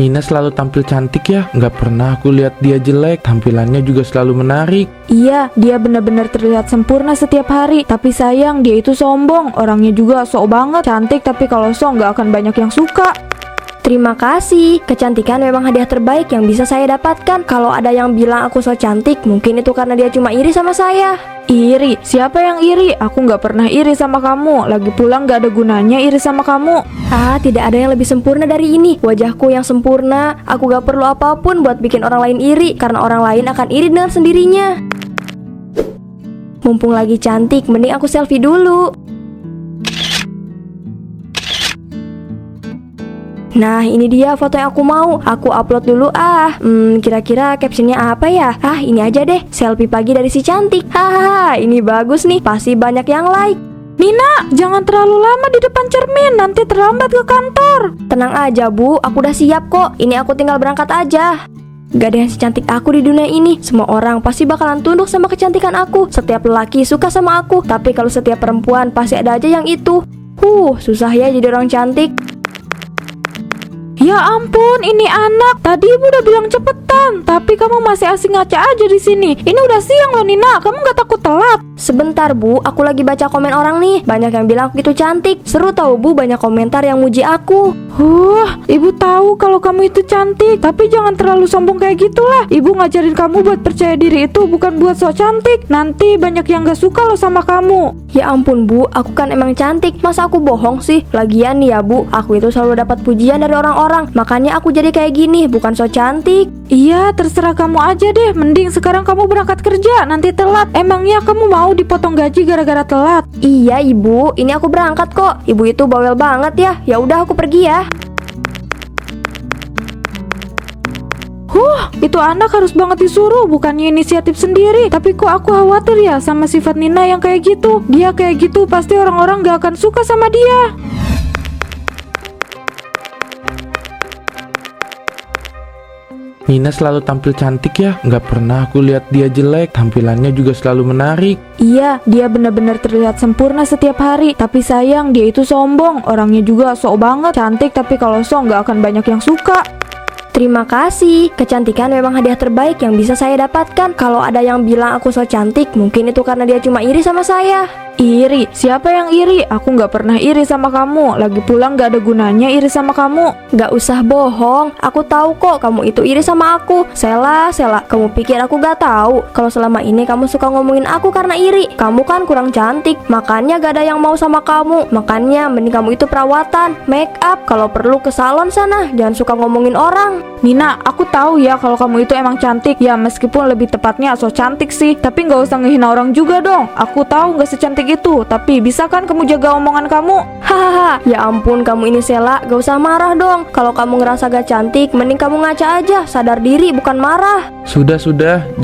Nina selalu tampil cantik ya, nggak pernah aku lihat dia jelek, tampilannya juga selalu menarik. Iya, dia benar-benar terlihat sempurna setiap hari. Tapi sayang, dia itu sombong. Orangnya juga sok banget. Cantik tapi kalau sok nggak akan banyak yang suka. Terima kasih, kecantikan memang hadiah terbaik yang bisa saya dapatkan. Kalau ada yang bilang aku so cantik, mungkin itu karena dia cuma iri sama saya. Iri? Siapa yang iri? Aku nggak pernah iri sama kamu. Lagi pula nggak ada gunanya iri sama kamu. Tidak ada yang lebih sempurna dari ini. Wajahku yang sempurna. Aku gak perlu apapun buat bikin orang lain iri, karena orang lain akan iri dengan sendirinya. Mumpung lagi cantik, mending aku selfie dulu. Nah, ini dia foto yang aku mau. Aku upload dulu kira-kira captionnya apa ya? Ini aja deh, selfie pagi dari si cantik. Hahaha, ini bagus nih, pasti banyak yang like. Nina, jangan terlalu lama di depan cermin, nanti terlambat ke kantor. Tenang aja Bu, aku udah siap kok. Ini aku tinggal berangkat aja. Gak ada yang secantik aku di dunia ini. Semua orang pasti bakalan tunduk sama kecantikan aku. Setiap lelaki suka sama aku, tapi kalau setiap perempuan pasti ada aja yang itu. Susah ya jadi orang cantik. Ya ampun, ini anak. Tadi ibu udah bilang cepetan, tapi kamu masih asing ngaca aja di sini. Ini udah siang loh Nina, kamu gak takut telat? Sebentar Bu, aku lagi baca komen orang nih. Banyak yang bilang aku gitu cantik. Seru tahu Bu, banyak komentar yang muji aku. Ibu tahu kalau kamu itu cantik, tapi jangan terlalu sombong kayak gitulah. Ibu ngajarin kamu buat percaya diri itu bukan buat sok cantik. Nanti banyak yang gak suka loh sama kamu. Ya ampun Bu, aku kan emang cantik. Masa aku bohong sih? Lagian nih ya Bu, aku itu selalu dapat pujian dari orang-orang. Makanya aku jadi kayak gini, bukan so cantik. Iya, terserah kamu aja deh. Mending sekarang kamu berangkat kerja, nanti telat. Emangnya kamu mau dipotong gaji gara-gara telat? Iya Ibu, ini aku berangkat kok. Ibu itu bawel banget ya. Ya udah aku pergi ya. Itu anak harus banget disuruh, bukannya inisiatif sendiri. Tapi kok aku khawatir ya sama sifat Nina yang kayak gitu. Dia kayak gitu pasti orang-orang gak akan suka sama dia. Nina selalu tampil cantik ya, nggak pernah aku lihat dia jelek, tampilannya juga selalu menarik. Iya, dia benar-benar terlihat sempurna setiap hari. Tapi sayang, dia itu sombong. Orangnya juga sok banget. Cantik tapi kalau sok nggak akan banyak yang suka. Terima kasih, kecantikan memang hadiah terbaik yang bisa saya dapatkan. Kalau ada yang bilang aku so cantik, mungkin itu karena dia cuma iri sama saya. Iri? Siapa yang iri? Aku nggak pernah iri sama kamu. Lagi pula nggak ada gunanya iri sama kamu. Gak usah bohong, aku tahu kok kamu itu iri sama aku. Sela, kamu pikir aku gak tahu kalau selama ini kamu suka ngomongin aku karena iri. Kamu kan kurang cantik, makanya gak ada yang mau sama kamu. Makanya mending kamu itu perawatan, make up, kalau perlu ke salon sana. Jangan suka ngomongin orang. Nina, aku tahu ya kalau kamu itu emang cantik. Ya meskipun lebih tepatnya so cantik sih, tapi nggak usah ngehina orang juga dong. Aku tahu nggak secantik itu, tapi bisa kan kamu jaga omongan kamu? Hahaha, ya ampun kamu ini Sela, gak usah marah dong. Kalau kamu ngerasa gak cantik, mending kamu ngaca aja, sadar diri bukan marah. Sudah,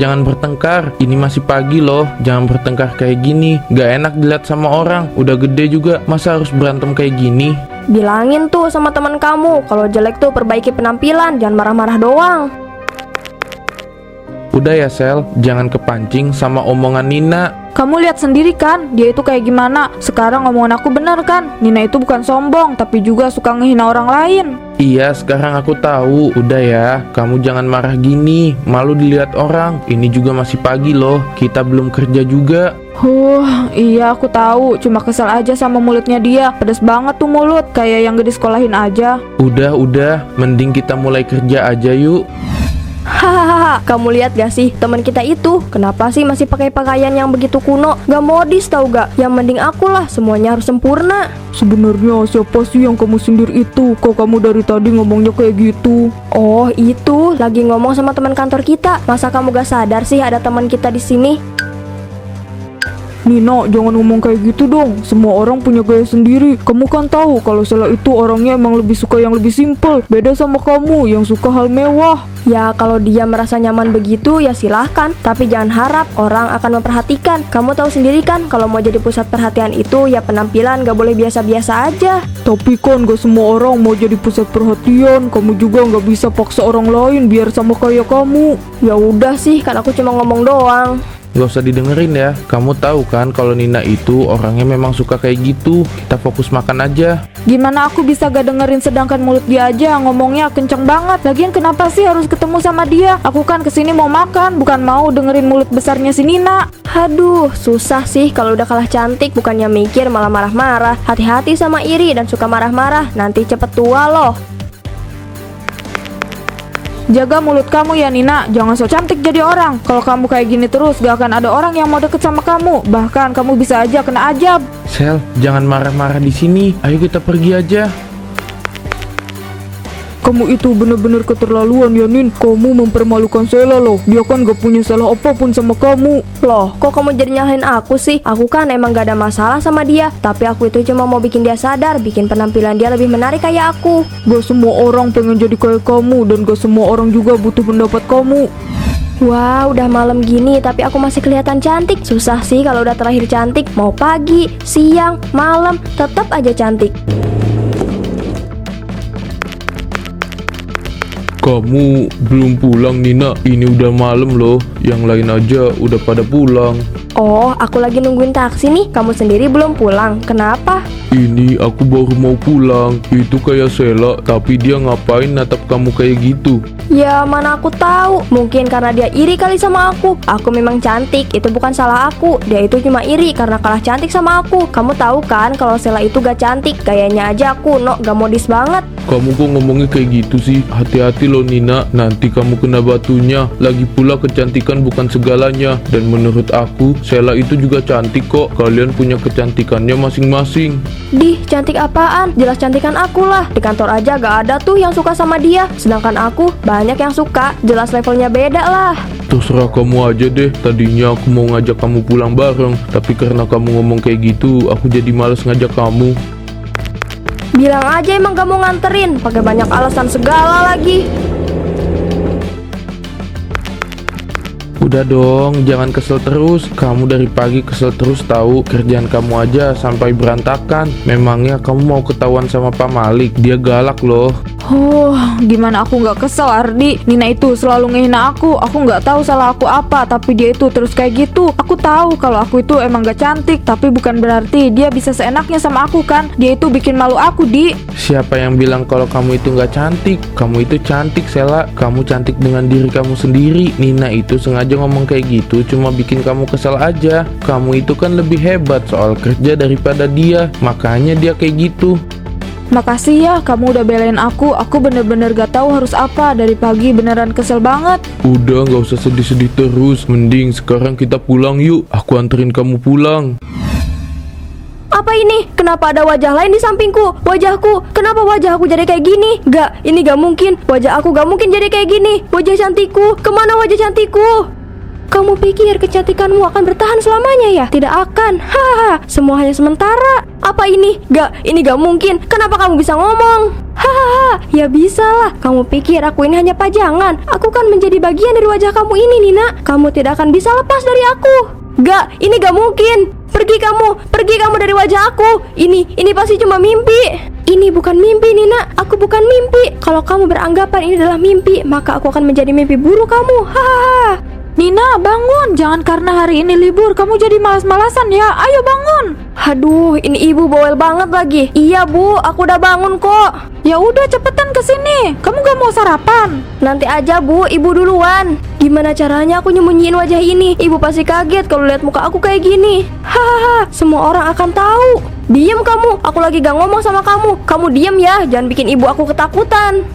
jangan bertengkar. Ini masih pagi loh, jangan bertengkar kayak gini. Gak enak dilihat sama orang, udah gede juga, masa harus berantem kayak gini? Bilangin tuh sama teman kamu, kalau jelek tuh perbaiki penampilan, jangan marah-marah doang. Udah ya Sel, jangan kepancing sama omongan Nina. Kamu lihat sendiri kan, dia itu kayak gimana. Sekarang omongan aku benar kan? Nina itu bukan sombong, tapi juga suka ngehina orang lain. Iya, sekarang aku tahu. Udah ya, kamu jangan marah gini, malu dilihat orang. Ini juga masih pagi loh, kita belum kerja juga. Iya aku tahu, cuma kesel aja sama mulutnya dia. Pedes banget tuh mulut, kayak yang gak disekolahin aja. Udah, mending kita mulai kerja aja yuk. Hahaha, kamu lihat gak sih teman kita itu? Kenapa sih masih pakai pakaian yang begitu kuno? Gak modis tau gak? Yang mending aku lah, semuanya harus sempurna. Sebenarnya siapa sih yang kamu sindir itu? Kok kamu dari tadi ngomongnya kayak gitu? Oh itu, lagi ngomong sama teman kantor kita. Masa kamu gak sadar sih ada teman kita di sini? Nina, jangan ngomong kayak gitu dong. Semua orang punya gaya sendiri. Kamu kan tahu kalau Sela itu orangnya emang lebih suka yang lebih simpel. Beda sama kamu yang suka hal mewah. Ya kalau dia merasa nyaman begitu ya silahkan. Tapi jangan harap orang akan memperhatikan. Kamu tahu sendiri kan kalau mau jadi pusat perhatian itu ya penampilan gak boleh biasa-biasa aja. Tapi kan gak semua orang mau jadi pusat perhatian. Kamu juga gak bisa paksa orang lain biar sama kayak kamu. Ya udah sih, kan aku cuma ngomong doang. nggak usah didengerin ya. Kamu tahu kan kalau Nina itu orangnya memang suka kayak gitu. Kita fokus makan aja. Gimana aku bisa gak dengerin sedangkan mulut dia aja ngomongnya kenceng banget. Lagian kenapa sih harus ketemu sama dia? Aku kan kesini mau makan, bukan mau dengerin mulut besarnya si Nina. Aduh, susah sih kalau udah kalah cantik, bukannya mikir malah marah-marah. Hati-hati sama iri dan suka marah-marah, nanti cepet tua loh. Jaga mulut kamu ya Nina, jangan sok cantik jadi orang. Kalau kamu kayak gini terus gak akan ada orang yang mau deket sama kamu. Bahkan kamu bisa aja kena ajab. Sel, jangan marah-marah di sini. Ayo kita pergi aja. Kamu itu bener-bener keterlaluan ya Nin. Kamu mempermalukan Sela loh. Dia kan gak punya salah apapun sama kamu. Loh, kok kamu jadi nyalahin aku sih? Aku kan emang gak ada masalah sama dia, tapi aku itu cuma mau bikin dia sadar, bikin penampilan dia lebih menarik kayak aku. Gak semua orang pengen jadi kayak kamu, dan gak semua orang juga butuh pendapat kamu. Wah, udah malam gini tapi aku masih kelihatan cantik. Susah sih kalau udah terakhir cantik. Mau pagi, siang, malam, tetap aja cantik. Kamu belum pulang Nina. Ini udah malam loh. Yang lain aja udah pada pulang. Oh, aku lagi nungguin taksi nih. Kamu sendiri belum pulang. Kenapa? Ini aku baru mau pulang. Itu kayak Sela, tapi dia ngapain natap kamu kayak gitu? Ya, mana aku tahu. Mungkin karena dia iri kali sama aku. Aku memang cantik, itu bukan salah aku. Dia itu cuma iri karena kalah cantik sama aku. Kamu tahu kan kalau Sela itu gak cantik. Gayanya aja kuno, gak modis banget. Kamu kok ngomongnya kayak gitu sih? Hati-hati loh Nina, nanti kamu kena batunya. Lagi pula kecantikan bukan segalanya. Dan menurut aku, Sela itu juga cantik kok. Kalian punya kecantikannya masing-masing. Dih, cantik apaan? Jelas cantikan aku lah. Di kantor aja gak ada tuh yang suka sama dia. Sedangkan aku banyak yang suka. Jelas levelnya beda lah. Terserah kamu aja deh. Tadinya aku mau ngajak kamu pulang bareng, tapi karena kamu ngomong kayak gitu, aku jadi males ngajak kamu. Bilang aja emang gak mau nganterin. Pakai banyak alasan segala lagi. Udah dong, jangan kesel terus. Kamu dari pagi kesel terus tahu. Kerjaan kamu aja sampai berantakan. Memangnya kamu mau ketahuan sama Pak Malik? Dia galak loh. Gimana aku nggak kesel Ardi? Nina itu selalu ngehina aku. Aku nggak tahu salah aku apa, tapi dia itu terus kayak gitu. Aku tahu kalau aku itu emang gak cantik, tapi bukan berarti dia bisa seenaknya sama aku kan. Dia itu bikin malu aku, Di. Siapa yang bilang kalau kamu itu nggak cantik? Kamu itu cantik, Sela. Kamu cantik dengan diri kamu sendiri. Nina itu sengaja ngomong kayak gitu cuma bikin kamu kesel aja. Kamu itu kan lebih hebat soal kerja daripada dia, makanya dia kayak gitu. Makasih ya, kamu udah belain aku. Aku bener-bener gak tahu harus apa. Dari pagi beneran kesel banget. Udah, gak usah sedih-sedih terus. Mending sekarang kita pulang yuk. Aku anterin kamu pulang. Apa ini? Kenapa ada wajah lain di sampingku? Wajahku, kenapa wajah aku jadi kayak gini? Gak, ini gak mungkin. Wajah aku gak mungkin jadi kayak gini. Wajah cantikku, kemana wajah cantikku? Kamu pikir kecantikanmu akan bertahan selamanya ya? Tidak akan. Hahaha, semua hanya sementara. Apa ini? Ini gak mungkin. Kenapa kamu bisa ngomong? Hahaha, ya bisa lah. Kamu pikir aku ini hanya pajangan? Aku kan menjadi bagian dari wajah kamu ini, Nina. Kamu tidak akan bisa lepas dari aku. Ini gak mungkin. Pergi kamu dari wajah aku. Ini pasti cuma mimpi. Ini bukan mimpi, Nina. Aku bukan mimpi. Kalau kamu beranggapan ini adalah mimpi, maka aku akan menjadi mimpi buruk kamu. Hahaha. Nina, bangun. Jangan karena hari ini libur kamu jadi malas-malasan ya. Ayo bangun. Aduh, ini ibu bawel banget lagi. Iya bu, aku udah bangun kok. Ya udah cepetan kesini. Kamu gak mau sarapan? Nanti aja bu, ibu duluan. Gimana caranya aku nyembunyiin wajah ini? Ibu pasti kaget kalau lihat muka aku kayak gini. Hahaha, semua orang akan tahu. Diam kamu, aku lagi gak ngomong sama kamu. Kamu diam ya, jangan bikin ibu aku ketakutan.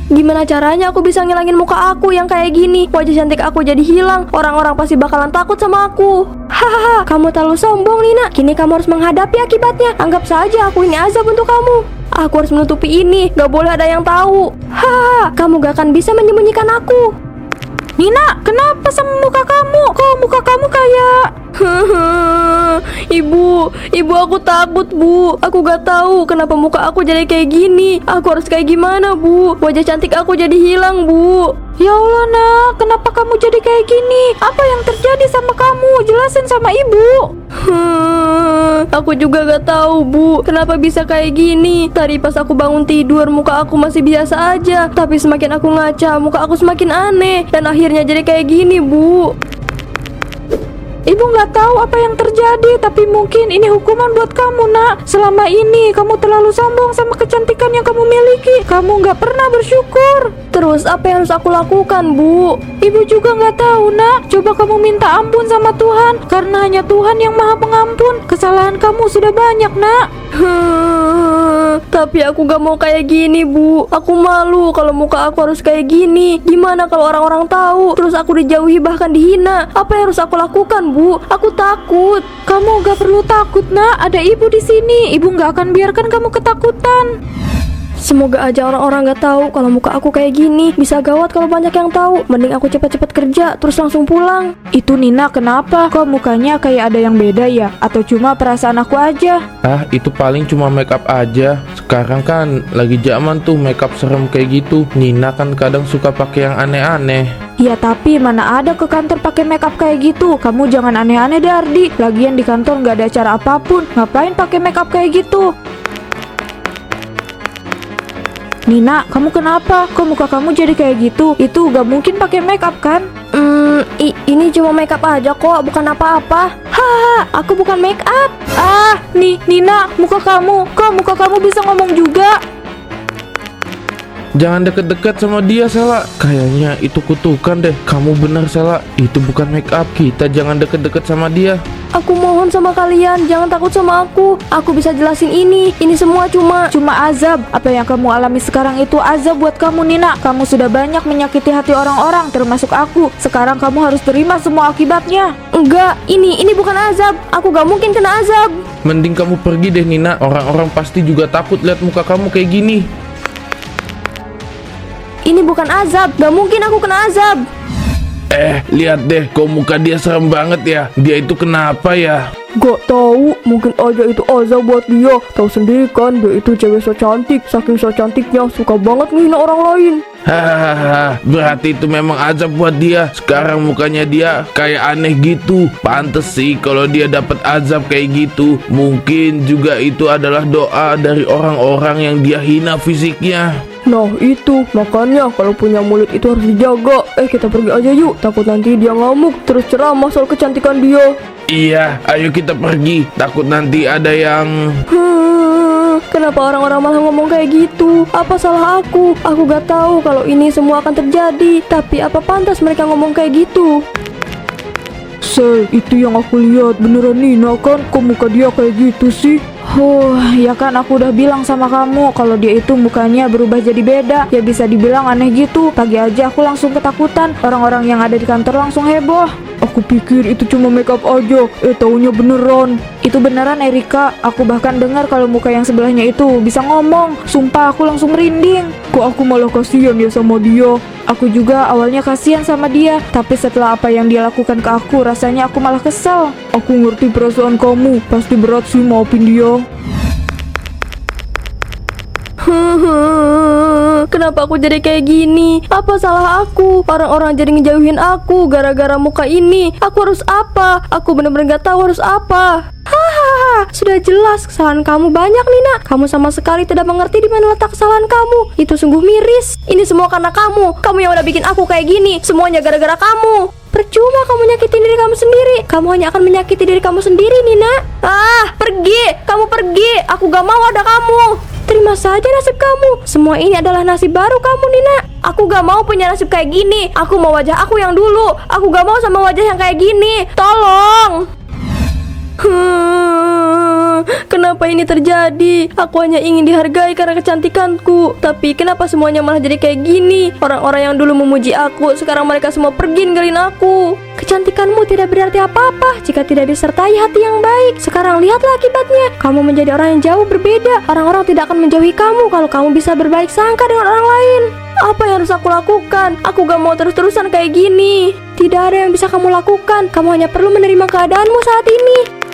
Gimana caranya aku bisa ngilangin muka aku yang kayak gini? Wajah cantik aku jadi hilang. Orang-orang pasti bakalan takut sama aku. Hahaha, kamu terlalu sombong, Nina. Kini kamu harus menghadapi akibatnya. Anggap saja aku ini azab untuk kamu. Aku harus menutupi ini. Gak boleh ada yang tahu. Hahaha, kamu gak akan bisa menyembunyikan aku. Nina, kenapa sama muka kamu? Kok muka kamu kayak... Ibu aku takut bu. Aku gak tahu kenapa muka aku jadi kayak gini. Aku harus kayak gimana bu? Wajah cantik aku jadi hilang bu. Ya Allah nak, kenapa kamu jadi kayak gini? Apa yang terjadi sama kamu? Jelasin sama ibu. Aku juga gak tahu bu, kenapa bisa kayak gini. Tadi pas aku bangun tidur, muka aku masih biasa aja. Tapi semakin aku ngaca, muka aku semakin aneh. Dan akhirnya jadi kayak gini bu. Ibu nggak tahu apa yang terjadi, tapi mungkin ini hukuman buat kamu, Nak. Selama ini kamu terlalu sombong sama kecantikan yang kamu miliki. Kamu nggak pernah bersyukur. Terus apa yang harus aku lakukan, Bu? Ibu juga nggak tahu, Nak. Coba kamu minta ampun sama Tuhan, karena hanya Tuhan yang Maha Pengampun. Kesalahan kamu sudah banyak, Nak. Tapi aku gak mau kayak gini, Bu. Aku malu kalau muka aku harus kayak gini. Gimana kalau orang-orang tahu, terus aku dijauhi bahkan dihina? Apa yang harus aku lakukan, Bu? Aku takut. Kamu gak perlu takut, Nak. Ada ibu di sini. Ibu gak akan biarkan kamu ketakutan. Semoga aja orang-orang gak tahu kalau muka aku kayak gini. Bisa gawat kalau banyak yang tahu. Mending aku cepat-cepat kerja terus langsung pulang. Itu Nina, kenapa? Kok mukanya kayak ada yang beda ya? Atau cuma perasaan aku aja? Ah, itu paling cuma make up aja. Sekarang kan lagi zaman tuh make up serem kayak gitu. Nina kan kadang suka pakai yang aneh-aneh. Ya tapi mana ada ke kantor pakai makeup kayak gitu. Kamu jangan aneh-aneh deh, Ardi. Lagian di kantor nggak ada acara apapun. Ngapain pakai makeup kayak gitu? Nina, kamu kenapa? Kok muka kamu jadi kayak gitu? Itu gak mungkin pakai makeup kan? Ini cuma makeup aja kok, bukan apa-apa. Haha, aku bukan makeup. Ah, Nina, muka kamu. Kok muka kamu bisa ngomong juga? Jangan deket-deket sama dia, Sela. Kayaknya itu kutukan deh. Kamu benar, Sela. Itu bukan make up. Kita jangan deket-deket sama dia. Aku mohon sama kalian, jangan takut sama aku. Aku bisa jelasin ini. Ini semua cuma azab. Apa yang kamu alami sekarang itu azab buat kamu, Nina. Kamu sudah banyak menyakiti hati orang-orang, termasuk aku. Sekarang kamu harus terima semua akibatnya. Enggak, ini bukan azab. Aku gak mungkin kena azab. Mending kamu pergi deh, Nina. Orang-orang pasti juga takut lihat muka kamu kayak gini. Ini bukan azab, gak mungkin aku kena azab. Lihat deh, kok muka dia serem banget ya. Dia itu kenapa ya? Gak tahu, mungkin aja itu azab buat dia. Tahu sendiri kan, dia itu cewek so cantik. Saking so cantiknya, suka banget ngehina orang lain. Hahaha, berarti itu memang azab buat dia. Sekarang mukanya dia kayak aneh gitu. Pantes sih kalau dia dapat azab kayak gitu. Mungkin juga itu adalah doa dari orang-orang yang dia hina fisiknya. Nah itu, makanya kalau punya mulut itu harus dijaga. Kita pergi aja yuk, takut nanti dia ngamuk terus ceramah soal kecantikan dia. Iya, ayo kita pergi. Takut nanti ada yang... Kenapa orang-orang malah ngomong kayak gitu? Apa salah aku? Aku gak tahu kalau ini semua akan terjadi. Tapi apa pantas mereka ngomong kayak gitu? Sel, itu yang aku lihat beneran Nina kan? Kok muka dia kayak gitu sih? Ya kan aku udah bilang sama kamu kalau dia itu mukanya berubah jadi beda. Ya bisa dibilang aneh gitu. Pagi aja aku langsung ketakutan. Orang-orang yang ada di kantor langsung heboh. Aku pikir itu cuma makeup aja. Taunya beneran. Itu beneran, Erika. Aku bahkan dengar kalau muka yang sebelahnya itu bisa ngomong. Sumpah aku langsung merinding. Kok aku malah kasihan ya sama dia? Aku juga awalnya kasihan sama dia. Tapi setelah apa yang dia lakukan ke aku, rasanya aku malah kesel. Aku ngerti perasaan kamu. Pasti berat sih maafin dia. Kenapa aku jadi kayak gini? Apa salah aku? Orang-orang jadi ngejauhin aku gara-gara muka ini. Aku harus apa? Aku bener-bener gak tahu harus apa. Hahaha, sudah jelas kesalahan kamu banyak, Nina. Kamu sama sekali tidak mengerti di mana letak kesalahan kamu. Itu sungguh miris. Ini semua karena kamu. Kamu yang udah bikin aku kayak gini. Semuanya gara-gara kamu. Percuma kamu nyakitin diri kamu sendiri. Kamu hanya akan menyakiti diri kamu sendiri, Nina. Pergi. Kamu pergi. Aku gak mau ada kamu. Terima saja nasib kamu. Semua ini adalah nasib baru kamu, Nina. Aku gak mau punya nasib kayak gini. Aku mau wajah aku yang dulu. Aku gak mau sama wajah yang kayak gini. Tolong. Kenapa ini terjadi? Aku hanya ingin dihargai karena kecantikanku. Tapi kenapa semuanya malah jadi kayak gini? Orang-orang yang dulu memuji aku, sekarang mereka semua pergi ninggalin aku. Kecantikanmu tidak berarti apa-apa jika tidak disertai hati yang baik. Sekarang lihatlah akibatnya. Kamu menjadi orang yang jauh berbeda. Orang-orang tidak akan menjauhi kamu kalau kamu bisa berbaik sangka dengan orang lain. Apa yang harus aku lakukan? Aku gak mau terus-terusan kayak gini. Tidak ada yang bisa kamu lakukan. Kamu hanya perlu menerima keadaanmu saat ini.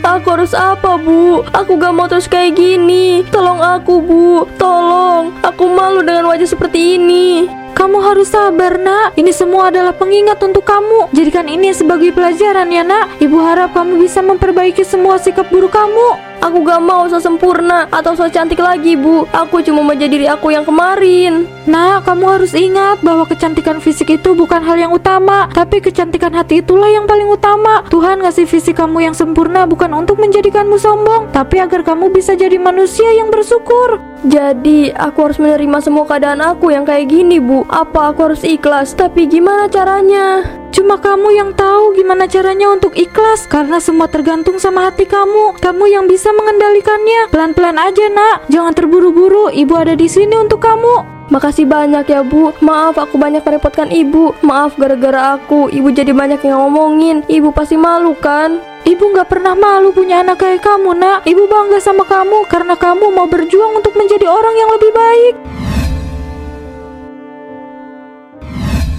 Aku harus apa, Bu? Aku gak mau terus kayak gini. Tolong aku, Bu. Tolong. Aku malu dengan wajah seperti ini. Kamu harus sabar, Nak. Ini semua adalah pengingat untuk kamu. Jadikan ini sebagai pelajaran ya, Nak. Ibu harap kamu bisa memperbaiki semua sikap buruk kamu. Aku gak mau so sempurna atau so cantik lagi, Bu. Aku cuma mau jadi diri aku yang kemarin. Nak, kamu harus ingat bahwa kecantikan fisik itu bukan hal yang utama, tapi kecantikan hati itulah yang paling utama. Tuhan ngasih fisik kamu yang sempurna bukan untuk menjadikanmu sombong, tapi agar kamu bisa jadi manusia yang bersyukur. Jadi, aku harus menerima semua keadaan aku yang kayak gini, Bu. Apa aku harus ikhlas? Tapi gimana caranya? Cuma kamu yang tahu gimana caranya untuk ikhlas, karena semua tergantung sama hati kamu. Kamu yang bisa mengendalikannya. Pelan-pelan aja, Nak. Jangan terburu-buru. Ibu ada di sini untuk kamu. Makasih banyak ya, Bu. Maaf aku banyak merepotkan Ibu. Maaf gara-gara aku Ibu jadi banyak yang ngomongin. Ibu pasti malu kan? Ibu gak pernah malu punya anak kayak kamu, Nak. Ibu bangga sama kamu karena kamu mau berjuang untuk menjadi orang yang lebih baik.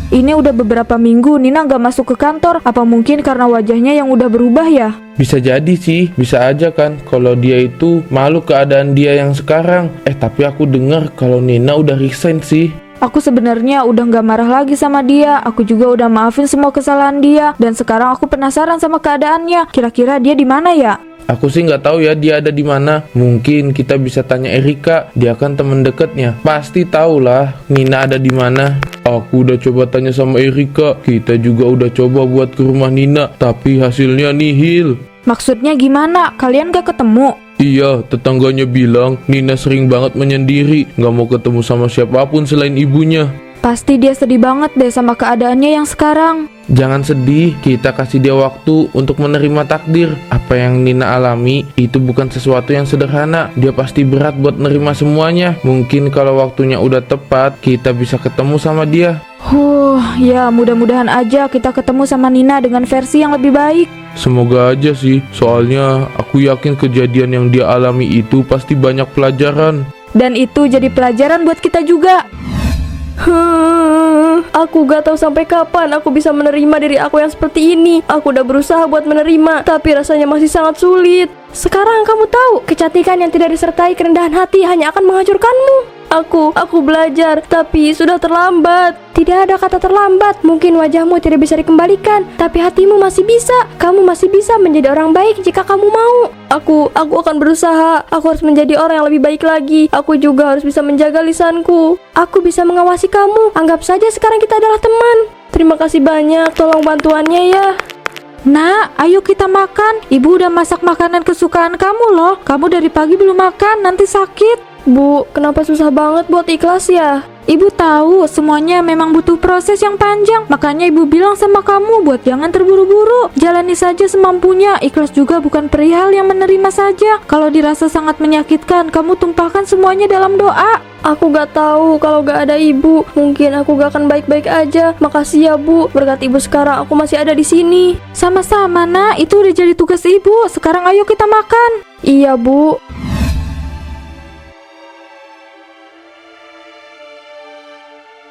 Ini udah beberapa minggu Nina gak masuk ke kantor. Apa mungkin karena wajahnya yang udah berubah ya? Bisa jadi sih, bisa aja kan kalau dia itu malu keadaan dia yang sekarang. Tapi aku dengar kalau Nina udah resign sih. Aku sebenarnya udah gak marah lagi sama dia. Aku juga udah maafin semua kesalahan dia. Dan sekarang aku penasaran sama keadaannya. Kira-kira dia di mana ya? Aku sih nggak tahu ya dia ada di mana. Mungkin kita bisa tanya Erika, dia kan teman dekatnya. Pasti tahu lah Nina ada di mana. Aku udah coba tanya sama Erika. Kita juga udah coba buat ke rumah Nina, tapi hasilnya nihil. Maksudnya gimana? Kalian gak ketemu? Iya, tetangganya bilang Nina sering banget menyendiri, nggak mau ketemu sama siapapun selain ibunya. Pasti dia sedih banget deh sama keadaannya yang sekarang. Jangan sedih, kita kasih dia waktu untuk menerima takdir. Apa yang Nina alami itu bukan sesuatu yang sederhana. Dia pasti berat buat nerima semuanya. Mungkin kalau waktunya udah tepat, kita bisa ketemu sama dia. Ya mudah-mudahan aja kita ketemu sama Nina dengan versi yang lebih baik. Semoga aja sih, soalnya aku yakin kejadian yang dia alami itu pasti banyak pelajaran. Dan itu jadi pelajaran buat kita juga. Aku gak tahu sampai kapan aku bisa menerima diri aku yang seperti ini. Aku udah berusaha buat menerima, tapi rasanya masih sangat sulit. Sekarang kamu tahu, kecantikan yang tidak disertai kerendahan hati hanya akan menghancurkanmu. Aku belajar, tapi sudah terlambat. Tidak ada kata terlambat. Mungkin wajahmu tidak bisa dikembalikan, tapi hatimu masih bisa. Kamu masih bisa menjadi orang baik jika kamu mau. Aku akan berusaha. Aku harus menjadi orang yang lebih baik lagi. Aku juga harus bisa menjaga lisanku. Aku bisa mengawasi kamu. Anggap saja sekarang kita adalah teman. Terima kasih banyak, tolong bantuannya ya. Nak, ayo kita makan. Ibu udah masak makanan kesukaan kamu loh. Kamu dari pagi belum makan, nanti sakit. Bu, kenapa susah banget buat ikhlas ya? Ibu tahu semuanya memang butuh proses yang panjang. Makanya ibu bilang sama kamu buat jangan terburu-buru. Jalani saja semampunya. Ikhlas juga bukan perihal yang menerima saja. Kalau dirasa sangat menyakitkan, kamu tumpahkan semuanya dalam doa. Aku gak tahu kalau gak ada ibu. Mungkin aku gak akan baik-baik aja. Makasih ya, Bu. Berkat ibu sekarang aku masih ada di sini. Sama-sama, Nak. Itu udah jadi tugas ibu. Sekarang ayo kita makan. Iya, Bu.